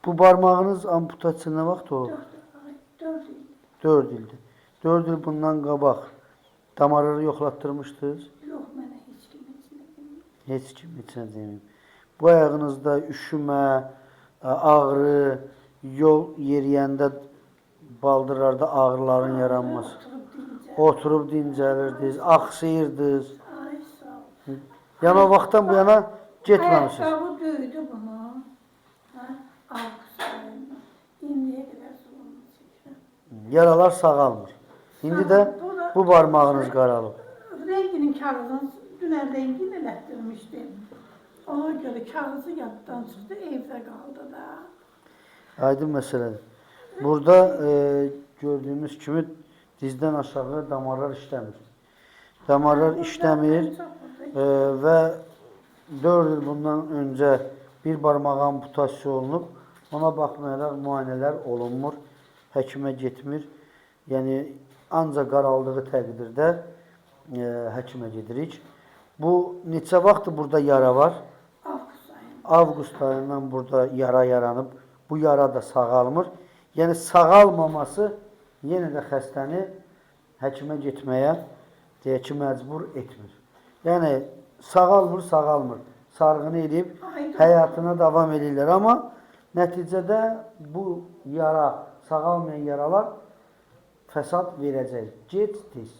Bu barmağınız amputasiya nə vaxt olub? 4 il. 4 ildir. 4 il bundan qabaq damarları yoxlatdırmışdınız? Yox, mənə heç kim heç nə demir. Heç kim heç nə demir. Bu ayağınızda üşümə, ağrı, yol yeriyəndə baldırlarda ağrıların yaranması. Oturub dincəlirdiniz, axsayırdınız. Ay, sağ ol. Yəni o vaxtdan bu yana getməmişsiniz. Ayaqqabı döydü bunu. Avqust ayında. İndiyə qədər solunu çəkirəm. Yaralar sağalmır. İndi də bu barmağınız qaralıb. Renginin kağızını dünən rengini elətdirmişdim. Ona görə kağızı yaddan çıxdı, evdə qaldı da. Aydın məsələdir. Burada gördüyümüz kimi dizdən aşağı damarlar işləmir. Damarlar işləmir və 4 il bundan öncə bir barmağa amputasiya olunub. Ona baxmayaraq müayinələr olunmur, həkimə getmir. Yəni, ancaq qaraldığı təqdirdə həkimə gedirik. Bu, neçə vaxtdır burada yara var? Avqust ayından burada yara yaranıb. Bu yara da sağalmır. Yəni, sağalmaması yenə də xəstəni həkimə getməyə deyək ki, məcbur etmir. Yəni, sağalmır, sağalmır. Sarğını edib, həyatına davam edirlər. Amma nəticədə bu yara, sağalmayan yaralar fəsad verəcək. Gec, tez.